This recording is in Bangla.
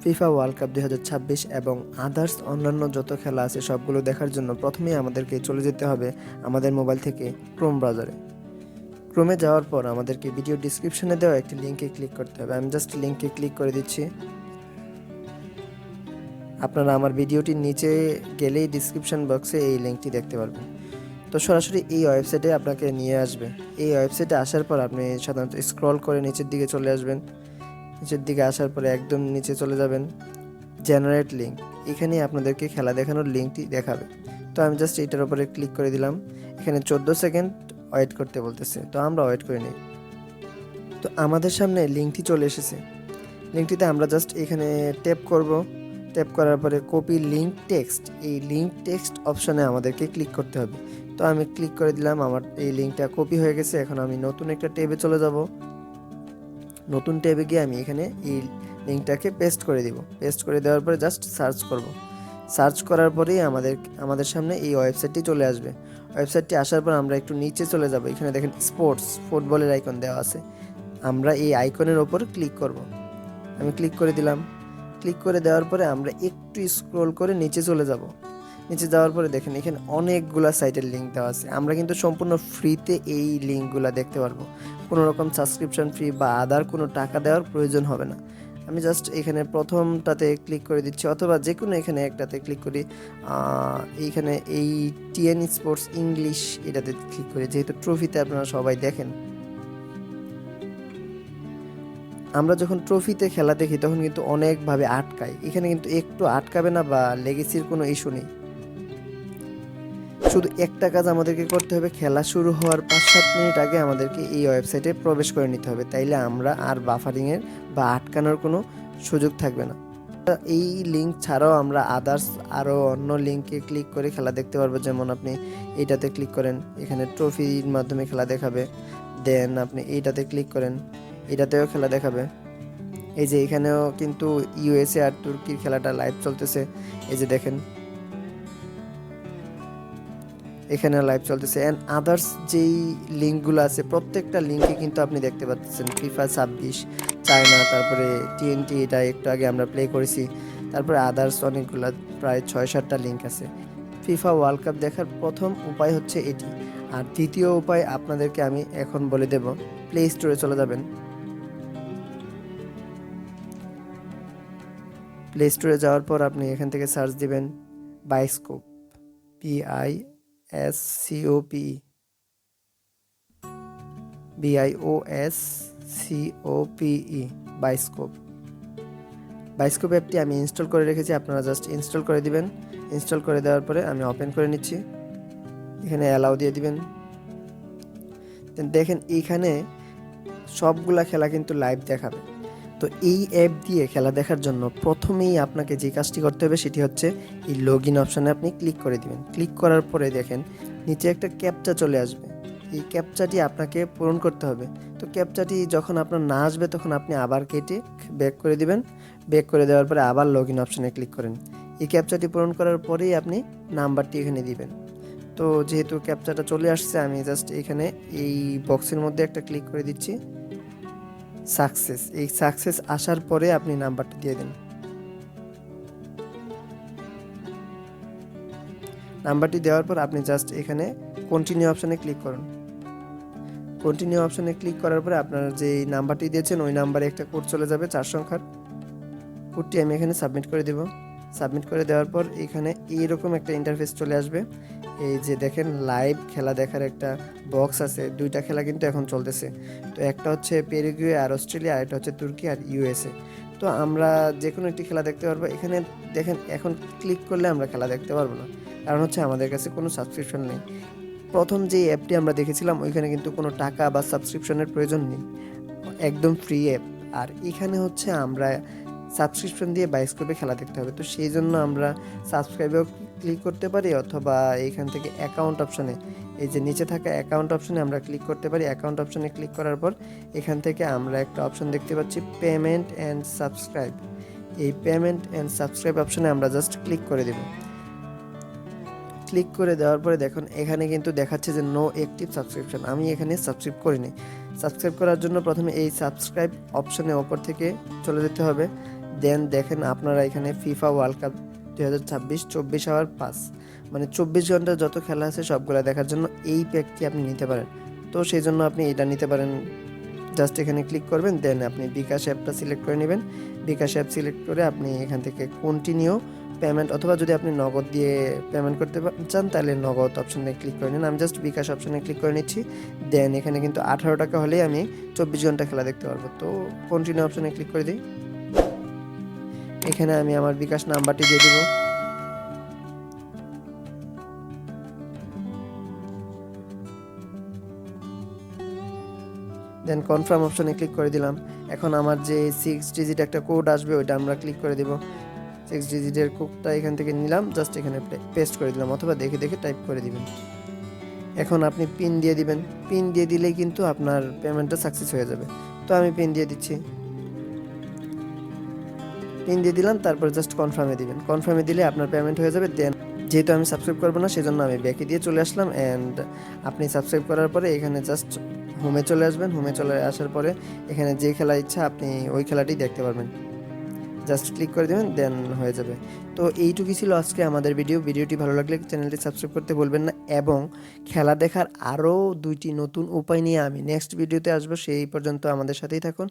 ফিফা ওয়ার্ল্ড কাপ 2026 এবং আদার্স অন্যান্য যত খেলা আছে সবগুলো দেখার জন্য প্রথমেই আমাদেরকে চলে যেতে হবে আমাদের মোবাইল থেকে ক্রোম ব্রাউজারে। ক্রোমে যাওয়ার পর আমাদেরকে ভিডিও ডিসক্রিপশনে দেওয়া একটি লিঙ্কে ক্লিক করতে হবে। আমি জাস্ট লিঙ্কে ক্লিক করে দিচ্ছি। আপনারা আমার ভিডিওটির নিচে গেলেই ডিসক্রিপশন বক্সে এই লিঙ্কটি দেখতে পারবেন। তো সরাসরি এই ওয়েবসাইটে আপনাকে নিয়ে আসবে। এই ওয়েবসাইটে আসার পর আপনি সাধারণত স্ক্রল করে নিচের দিকে চলে আসবেন। নিচের দিকে আসার পরে একদম নিচে চলে যাবেন, জেনারেট লিঙ্ক। এখানে আপনাদেরকে খেলা দেখানোর লিঙ্কটি দেখাবে। তো আমি জাস্ট এটার উপরে ক্লিক করে দিলাম। এখানে 14 সেকেন্ড ওয়েট করতে বলতেছে, তো আমরা ওয়েট করে নিই। তো আমাদের সামনে লিঙ্কটি চলে এসেছে। লিঙ্কটিতে আমরা জাস্ট এখানে ট্যাপ করব। ট্যাপ করার পরে কপি লিঙ্ক টেক্সট, এই লিঙ্ক টেক্সট অপশানে আমাদেরকে ক্লিক করতে হবে। তো আমি ক্লিক করে দিলাম, আমার এই লিঙ্কটা কপি হয়ে গেছে। এখন আমি নতুন একটা ট্যাবে চলে যাব। নতুন ট্যাবে গিয়ে আমি এখানে এই লিঙ্কটাকে পেস্ট করে দিব। পেস্ট করে দেওয়ার পরে জাস্ট সার্চ করব। সার্চ করার পরেই আমাদের সামনে এই ওয়েবসাইটটি চলে আসবে। ওয়েবসাইটটি আসার পর আমরা একটু নিচে চলে যাব। এখানে দেখেন স্পোর্টস, ফুটবলের আইকন দেওয়া আছে। আমরা এই আইকনের ওপর ক্লিক করব। আমি ক্লিক করে দিলাম। ক্লিক করে দেওয়ার পরে আমরা একটু স্ক্রল করে নিচে চলে যাব। নিচে যাওয়ার পরে দেখেন এখানে অনেকগুলা সাইটের লিঙ্ক দেওয়া আছে। আমরা কিন্তু সম্পূর্ণ ফ্রিতে এই লিঙ্কগুলা দেখতে পারবো। কোনো রকম সাবস্ক্রিপশন ফি বা আদার কোনো টাকা দেওয়ার প্রয়োজন হবে না। আমি জাস্ট এখানে প্রথমটাতে ক্লিক করে দিচ্ছি, অথবা যে কোনো এখানে একটাতে ক্লিক করি। এইখানে এই টিএন স্পোর্টস ইংলিশ এটাতে ক্লিক করি, যেহেতু ট্রফিতে আপনারা সবাই দেখেন। আমরা যখন ট্রফিতে খেলা দেখি তখন কিন্তু অনেকভাবে আটকায়, এখানে কিন্তু একটু আটকাবে না বা লেগেসির কোনো ইস্যু নেই। শুধু একটা কাজ আমাদেরকে করতে হবে, খেলা শুরু হওয়ার 5-7 মিনিট আগে আমাদেরকে এই ওয়েবসাইটে প্রবেশ করে নিতে হবে। তাইলে আমরা আর বাফারিংয়ের বা আটকানোর কোনো সুযোগ থাকবে না। এই লিঙ্ক ছাড়াও আমরা আদার্স আরও অন্য লিঙ্কে ক্লিক করে খেলা দেখতে পারবো। যেমন আপনি এইটাতে ক্লিক করেন, এখানে ট্রফির মাধ্যমে খেলা দেখাবে। দেন আপনি এইটাতে ক্লিক করেন, এটাতেও খেলা দেখাবে। এই যে এখানেও কিন্তু ইউএসএ আর তুর্কির খেলাটা লাইভ চলতেছে। এই যে দেখেন এখানে লাইভ চলতেছে। অ্যান্ড আদার্স যেই লিঙ্কগুলো আছে প্রত্যেকটা লিঙ্কে কিন্তু আপনি দেখতে পাচ্ছেন ফিফা 26, চায়না, তারপরে টিএনটি, এটা একটু আগে আমরা প্লে করেছি। তারপরে আদার্স অনেকগুলো, প্রায় 6-7টা লিঙ্ক আছে। ফিফা ওয়ার্ল্ড কাপ দেখার প্রথম উপায় হচ্ছে এটি। আর দ্বিতীয় উপায় আপনাদেরকে আমি এখন বলে দেব। প্লে স্টোরে চলে যাবেন। প্লে স্টোরে যাওয়ার পর আপনি এখান থেকে সার্চ দিবেন bioscope, BISCOP, BIOSCOPE, bioscope. Bioscope অ্যাপটি আমি ইনস্টল করে রেখেছি, আপনারা জাস্ট ইনস্টল করে দিবেন। ইনস্টল করে দেওয়ার পরে আমি ওপেন করে নিচ্ছি। এখানে অ্যালাউ দিয়ে দিবেন। দেখেন এইখানে সবগুলা খেলা কিন্তু লাইভ দেখাবে। তো এই অ্যাপ দিয়ে খেলা দেখার জন্য প্রথমেই আপনাকে যে কাজটি করতে হবে সেটি হচ্ছে এই লগ ইন অপশানে আপনি ক্লিক করে দিবেন। ক্লিক করার পরে দেখেন নিচে একটা ক্যাপচা চলে আসবে। এই ক্যাপচাটি আপনাকে পূরণ করতে হবে। তো ক্যাপচাটি যখন আপনার না আসবে তখন আপনি আবার কেটে ব্যাক করে দিবেন। ব্যাক করে দেওয়ার পরে আবার লগ ইন অপশানে ক্লিক করেন। এই ক্যাপচাটি পূরণ করার পরেই আপনি নাম্বারটি এখানে দিবেন। তো যেহেতু ক্যাপচাটা চলে আসছে, আমি জাস্ট এখানে এই বক্সের মধ্যে একটা ক্লিক করে দিচ্ছি, সাকসেস। এই সাকসেস আসার পরে আপনি নাম্বারটা দিয়ে দিন। নাম্বারটি দেওয়ার পর আপনি জাস্ট এখানে কন্টিনিউ অপশানে ক্লিক করুন। কন্টিনিউ অপশানে ক্লিক করার পরে আপনার যে নাম্বারটি দিয়েছেন ওই নাম্বারে একটা কোড চলে যাবে 4 সংখ্যার। কোডটি আমি এখানে সাবমিট করে দেব। সাবমিট করে দেওয়ার পর এখানে এইরকম একটা ইন্টারফেস চলে আসবে। এই যে দেখেন লাইভ খেলা দেখার একটা বক্স আছে। দুইটা খেলা কিন্তু এখন চলতেছে। তো একটা হচ্ছে পেরুগুয়ে আর অস্ট্রেলিয়া, আর একটা হচ্ছে তুর্কি আর ইউএসএ। তো আমরা যে কোনো একটি খেলা দেখতে পারবো। এখানে দেখেন এখন ক্লিক করলে আমরা খেলা দেখতে পারবো না, কারণ হচ্ছে আমাদের কাছে কোনো সাবস্ক্রিপশন নেই। প্রথম যে অ্যাপটি আমরা দেখেছিলাম ওইখানে কিন্তু কোনো টাকা বা সাবস্ক্রিপশনের প্রয়োজন নেই, একদম ফ্রি অ্যাপ। আর এখানে হচ্ছে আমরা সাবস্ক্রিপশন দিয়ে বাইস্কোপে খেলা দেখতে হবে। তো সেই জন্য আমরা সাবস্ক্রাইবেও ক্লিক করতে পারি, অথবা এইখান থেকে অ্যাকাউন্ট অপশানে, এই যে নিচে থাকা অ্যাকাউন্ট অপশানে আমরা ক্লিক করতে পারি। অ্যাকাউন্ট অপশানে ক্লিক করার পর এখান থেকে আমরা একটা অপশান দেখতে পাচ্ছি পেমেন্ট অ্যান্ড সাবস্ক্রাইব। এই পেমেন্ট অ্যান্ড সাবস্ক্রাইব অপশানে আমরা জাস্ট ক্লিক করে দেব। ক্লিক করে দেওয়ার পরে দেখুন এখানে কিন্তু দেখাচ্ছে যে নো অ্যাক্টিভ সাবস্ক্রিপশন। আমি এখানে সাবস্ক্রাইব করিনি। সাবস্ক্রাইব করার জন্য প্রথমে এই সাবস্ক্রাইব অপশনে ওপর থেকে চলে যেতে হবে। দেন দেখেন আপনারা এখানে FIFA World Cup 2026 24 hour pass, মানে 24 ঘন্টা যত খেলা আছে সবগুলো দেখার জন্য এই প্যাকটি আপনি নিতে পারেন। তো সেই জন্য আপনি এটা নিতে পারেন। জাস্ট এখানে ক্লিক করবেন, দেন আপনি বিকাশ অ্যাপটা সিলেক্ট করে নেবেন। বিকাশ অ্যাপ সিলেক্ট করে আপনি এখান থেকে কন্টিনিউ পেমেন্ট, অথবা যদি আপনি নগদ দিয়ে পেমেন্ট করতে চান তাহলে নগদ অপশনে ক্লিক করে নিন। আমি জাস্ট বিকাশ অপশনে ক্লিক করে নিচ্ছি। দেন এখানে কিন্তু 18 টাকা হলেই আমি 24 ঘন্টা খেলা দেখতে পারবো। তো কন্টিনিউ অপশনে ক্লিক করে দিই। এখানে আমি আমার বিকাশ নাম্বারটি দিয়ে দিব। দেন কনফার্ম অপশনে ক্লিক করে দিলাম। এখন আমার যে 6 ডিজিট একটা কোড আসবে ওইটা আমরা ক্লিক করে দিব। 6 ডিজিটের কোডটা এখান থেকে নিলাম, জাস্ট এখানে পেস্ট করে দিলাম, অথবা দেখে দেখে টাইপ করে দিবেন। এখন আপনি পিন দিয়ে দিবেন। পিন দিয়ে দিলেই কিন্তু আপনার পেমেন্টটা সাকসেস হয়ে যাবে। তো আমি পিন দিয়ে দিচ্ছি। পিন দিয়ে দিলাম, তারপর জাস্ট কনফার্মে দিবেন। কনফার্মে দিলে আপনার পেমেন্ট হয়ে যাবে। দেন যেহেতু আমি সাবস্ক্রাইব করবো না সেজন্য আমি ব্যাকে দিয়ে চলে আসলাম। অ্যান্ড আপনি সাবস্ক্রাইব করার পরে এখানে জাস্ট হোমে চলে আসবেন। হোমে চলে আসার পরে এখানে যে খেলা ইচ্ছা আপনি ওই খেলাটি দেখতে পারবেন। জাস্ট ক্লিক করে দেবেন, দেন হয়ে যাবে। তো এইটুকুই ছিল আজকে আমাদের ভিডিওটি ভালো লাগলে চ্যানেলটি সাবস্ক্রাইব করতে বলবেন না, এবং খেলা দেখার আরও 2টি নতুন উপায় নিয়ে আমি নেক্সট ভিডিওতে আসবো। সেই পর্যন্ত আমাদের সাথেই থাকুন।